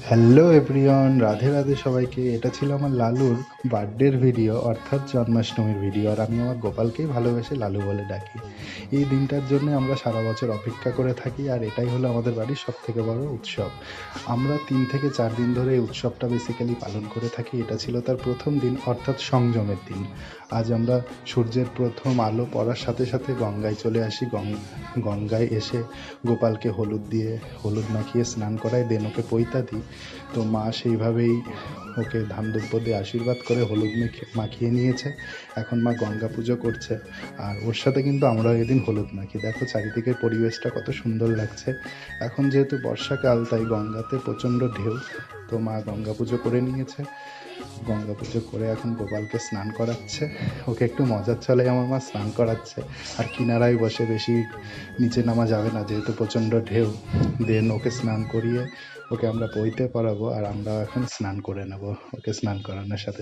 Hello everyone, Radhe Radhe সবাইকে। এটা ছিল আমার লালুর বার্থডের ভিডিও, অর্থাৎ জন্মাষ্টমীর ভিডিও। আর আমি আমার গোপালকেই ভালোবেসে লালু বলে ডাকি। এই দিনটার জন্য আমরা সারা বছর অপেক্ষা করে থাকি, আর এটাই হলো আমাদের বাড়ির সবথেকে বড় উৎসব। আমরা 3 থেকে 4 দিন ধরে এই উৎসবটা বেসিক্যালি পালন করে থাকি। এটা ছিল তার প্রথম দিন, অর্থাৎ সংযমের দিন। আজ আমরা সূর্যের প্রথম আলো পড়ার সাথে সাথে গঙ্গায় চলে আসি। গঙ্গায় এসে গোপালকে হলুদ মাখিয়ে স্নান করাই, দেন ওকে পৈতা দিই। তো মা সেইভাবেই ওকে ধান দুব্য দিয়ে আশীর্বাদ করে হলুদ মাখিয়ে নিয়েছে। এখন মা গঙ্গা পুজো করছে, আর ওর সাথে কিন্তু আমরাও এদিন হলুদ মাখি। দেখো চারিদিকের পরিবেশটা কত সুন্দর লাগছে। এখন যেহেতু বর্ষাকাল, তাই গঙ্গাতে প্রচণ্ড ঢেউ। তো মা গঙ্গা পুজো করে নিয়েছে। গঙ্গা পুজো করে এখন গোপালকে স্নান করাচ্ছে। ওকে একটু মজার ছলে আমার মা স্নান করাচ্ছে। আর কিনারায় বসে, বেশি নিচে নামা যাবে না যেহেতু প্রচণ্ড ঢেউ। দেন ওকে স্নান করিয়ে ওকে আমরা পইতে পরাবো, আর আমরা এখন স্নান করে নেব ওকে স্নান করানোর সাথে